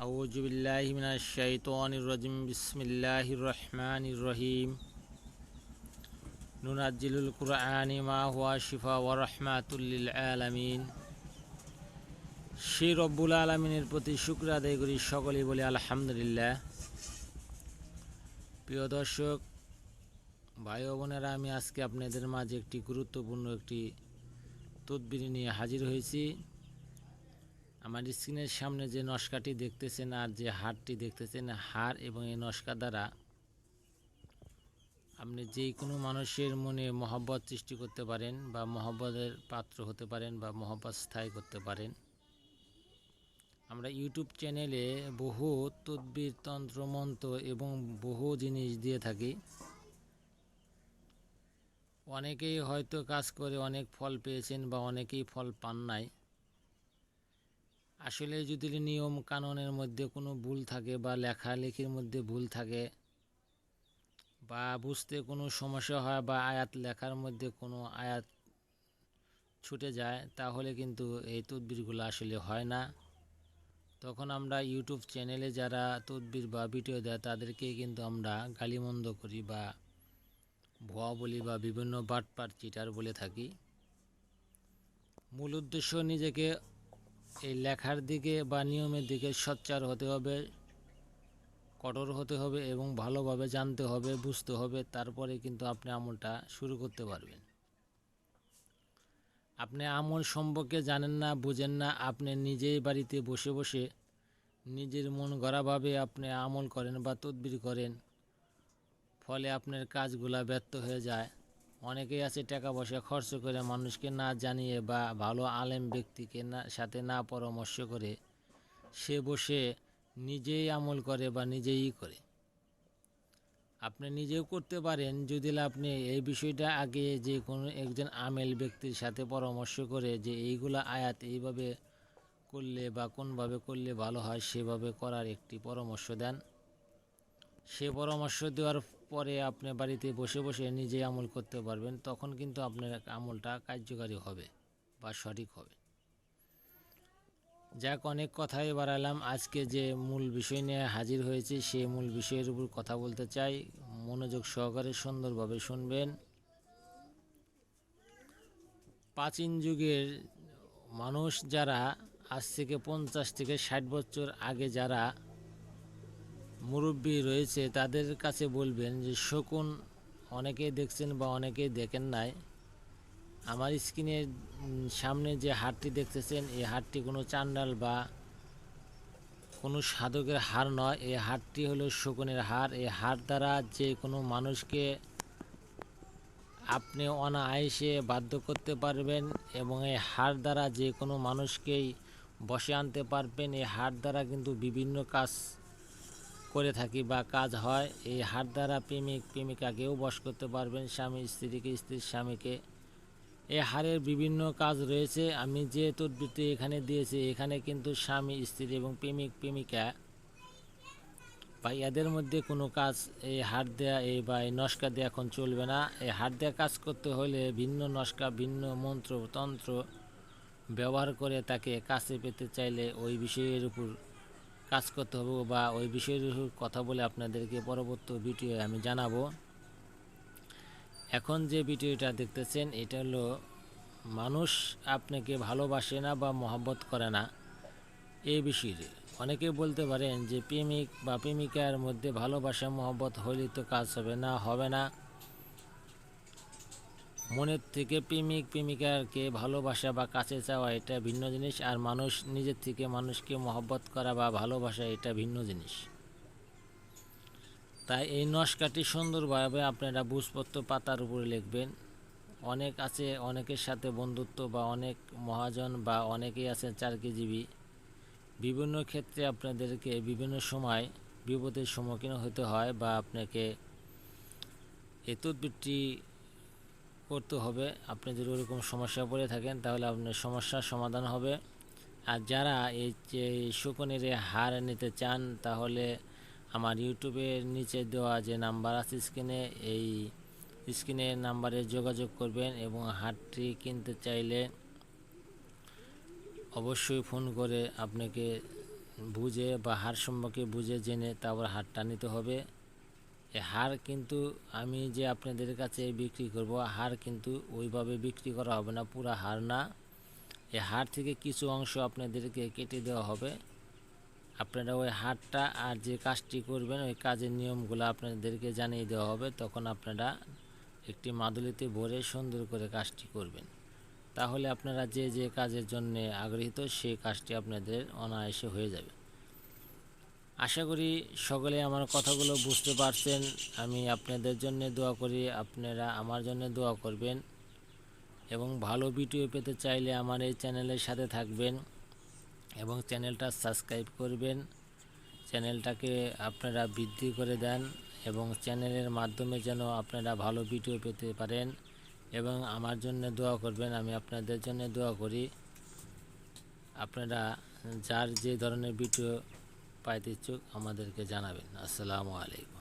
আউযু বিল্লাহি মিনাশ শাইতানির রাজিম বিসমিল্লাহির রহমানির রহিম নুনাজ্জিলুল কুরআনি মা হুয়া শিফা ওয়া রাহমাতুল লিল আলামিন। সেই রব্বুল আলামিনের প্রতি শুকর আদায় করি, সকলেই বলি আলহামদুলিল্লাহ। প্রিয় দর্শক ভাই ও বোনেরা, আমি আজকে আপনাদের মাঝে একটি গুরুত্বপূর্ণ একটি তদবির নিয়ে হাজির হয়েছি। আমার স্ক্রিনের সামনে যে নস্কাটি দেখতেছেন আর যে হারটি দেখতেছেন, হার এবং এই নস্কা দ্বারা আপনি যে কোনো মানুষের মনে মহব্বত সৃষ্টি করতে পারেন বা মহব্বতের পাত্র হতে পারেন বা মহব্বত স্থায়ী করতে পারেন। আমরা ইউটিউব চ্যানেলে বহু তদবির তন্ত্র মন্ত্র এবং বহু জিনিস দিয়ে থাকি। অনেকেই হয়তো কাজ করে অনেক ফল পেয়েছেন বা অনেকেই ফল পান নাই। আসলে যদি নিয়ম কানুনের মধ্যে কোনো ভুল থাকে বা লেখালেখির মধ্যে ভুল থাকে বা বুঝতে কোনো সমস্যা হয় বা আয়াত লেখার মধ্যে কোনো আয়াত ছুটে যায়, তাহলে কিন্তু এই তদবিরগুলো আসলে হয় না। তখন আমরা ইউটিউব চ্যানেলে যারা তদবির বা ভিডিও দেয় তাদেরকে কিন্তু আমরা গালিমন্দ করি বা ভুয়া বলি বা বিভিন্ন বাটপার চিটার বলে থাকি। মূল উদ্দেশ্য নিজেকে এই লেখার দিকে বা নিয়মের দিকে সোচ্চার হতে হবে, কঠোর হতে হবে এবং ভালোভাবে জানতে হবে, বুঝতে হবে। তারপরে কিন্তু আপনি আমলটা শুরু করতে পারবেন। আপনি আমল সম্পর্কে জানেন না, বুঝেন না, আপনি নিজেই বাড়িতে বসে বসে নিজের মন গড়াভাবে আপনি আমল করেন বা তদবির করেন, ফলে আপনার কাজগুলা ব্যর্থ হয়ে যায়। অনেকেই আছে টাকা পয়সা খরচ করে মানুষকে না জানিয়ে বা ভালো আলেম ব্যক্তিকে সাথে না পরামর্শ করে সে বসে নিজেই আমল করে বা নিজেই করে। আপনি নিজেও করতে পারেন যদি আপনি এই বিষয়টা আগে যে কোনো একজন আমেল ব্যক্তির সাথে পরামর্শ করে যে এইগুলা আয়াত এইভাবে করলে বা কোনভাবে করলে ভালো হয় সেভাবে করার একটি পরামর্শ দেন। সে পরামর্শ দেওয়ার পরে আপনি বাড়িতে বসে বসে নিজেই আমল করতে পারবেন। তখন কিন্তু আপনার আমলটা কার্যকারী হবে বা সঠিক হবে। যাক, অনেক কথাই বাড়ালাম। আজকে যে মূল বিষয় নিয়ে হাজির হয়েছি সেই মূল বিষয়ের উপর কথা বলতে চাই। মনোযোগ সহকারে সুন্দরভাবে শুনবেন। প্রাচীন যুগের মানুষ যারা আজ থেকে 50 থেকে 60 বছর আগে যারা মুরব্বী রয়েছে তাদের কাছে বলবেন যে শকুন অনেকেই দেখছেন বা অনেকেই দেখেন নাই। আমার স্ক্রিনের সামনে যে হারটি দেখতেছেন এই হারটি কোনো চান্ডাল বা কোনো সাধকের হার নয়। এই হারটি হলো শকুনের হার। এই হার দ্বারা যে কোনো মানুষকে আপনি অনায়াসে বাধ্য করতে পারবেন এবং এই হার দ্বারা যে কোনো মানুষকেই বশে আনতে পারবেন। এই হার দ্বারা কিন্তু বিভিন্ন কাজ করে থাকি বা কাজ হয়। এই হার দ্বারা প্রেমিক প্রেমিকাকেও বশ করতে পারবেন, স্বামী স্ত্রীকে, স্ত্রীর স্বামীকে। এই হারের বিভিন্ন কাজ রয়েছে। আমি যে তদবিরটি এখানে দিয়েছি এখানে কিন্তু স্বামী স্ত্রী এবং প্রেমিক প্রেমিকা বা এদের মধ্যে কোনো কাজ এই হার দেয়া এই বা এই নস্কা দিয়ে এখন চলবে না। এই হার দেয়া কাজ করতে হলে ভিন্ন নস্কা, ভিন্ন মন্ত্র তন্ত্র ব্যবহার করে তাকে কাছে পেতে চাইলে ওই বিষয়ের উপর কাজ করতে হবে বা ওই বিষয়ের উপর কথা বলে আপনাদেরকে পরবর্তী ভিডিও আমি জানাবো। এখন যে ভিডিওটা দেখতেছেন এটা হলো মানুষ আপনাকে ভালোবাসে না বা মহব্বত করে না এই বিষয়ে। অনেকে বলতে পারেন যে প্রেমিক বা প্রেমিকার মধ্যে ভালোবাসা মহব্বত হলে তো কাজ হবে না, হবে না। মনের থেকে প্রেমিক প্রেমিকাকে ভালোবাসা বা কাছে চাওয়া এটা ভিন্ন জিনিস, আর মানুষ নিজের থেকে মানুষকে মহব্বত করা বা ভালোবাসা এটা ভিন্ন জিনিস। তাই এই নস্কাটি সুন্দরভাবে আপনারা বুঝপত্র পাতার উপরে লিখবেন। অনেক আছে অনেকের সাথে বন্ধুত্ব বা অনেক মহাজন বা অনেকেই আছেন চারকিজীবী। বিভিন্ন ক্ষেত্রে আপনাদেরকে বিভিন্ন সময় বিপদের সম্মুখীন হতে হয় বা আপনাকে এই তদবিরটি করতে হবে। আপনি যদি ওরকম সমস্যা পড়ে থাকেন তাহলে আপনার সমস্যার সমাধান হবে। আর যারা এই যে শকুনের হার নিতে চান তাহলে আমার ইউটিউবের নিচে দেওয়া যে নাম্বার আছে স্ক্রিনে, এই স্ক্রিনের নাম্বারে যোগাযোগ করবেন এবং হারটি কিনতে চাইলে অবশ্যই ফোন করে আপনাকে বুঝে বা হাড় সম্পর্কে বুঝে জেনে তারপর হাড়টা নিতে হবে। এই হাড় কিন্তু আমি যে আপনাদের কাছে বিক্রি করব, হাড় কিন্তু ওইভাবে বিক্রি করা হবে না, পুরো হাড় না। এই হাড় থেকে কিছু অংশ আপনাদেরকে কেটে দেওয়া হবে। আপনারা ওই হাড়টা আর যে কাজটি করবেন ওই কাজের নিয়মগুলো আপনাদেরকে জানিয়ে দেওয়া হবে। তখন আপনারা একটি মাদুলিতে ভরে সুন্দর করে কাজটি করবেন। তাহলে আপনারা যে যে কাজের জন্য আগ্রহীত সেই কাজটি আপনাদের অনায়াসে হয়ে যাবে। আশা করি সকলে আমার কথাগুলো বুঝতে পারছেন। আমি আপনাদের জন্য দোয়া করি, আপনারা আমার জন্য দোয়া করবেন এবং ভালো ভিডিও পেতে চাইলে আমার এই চ্যানেলের সাথে থাকবেন এবং চ্যানেলটা সাবস্ক্রাইব করবেন। চ্যানেলটাকে আপনারা বৃদ্ধি করে দেন এবং চ্যানেলের মাধ্যমে যেন আপনারা ভালো ভিডিও পেতে পারেন এবং আমার জন্য দোয়া করবেন। আমি আপনাদের জন্য দোয়া করি। আপনারা যার যে ধরনের ভিডিও পাইতে ইচ্ছুক আমাদেরকে জানাবেন। আসসালামু আলাইকুম।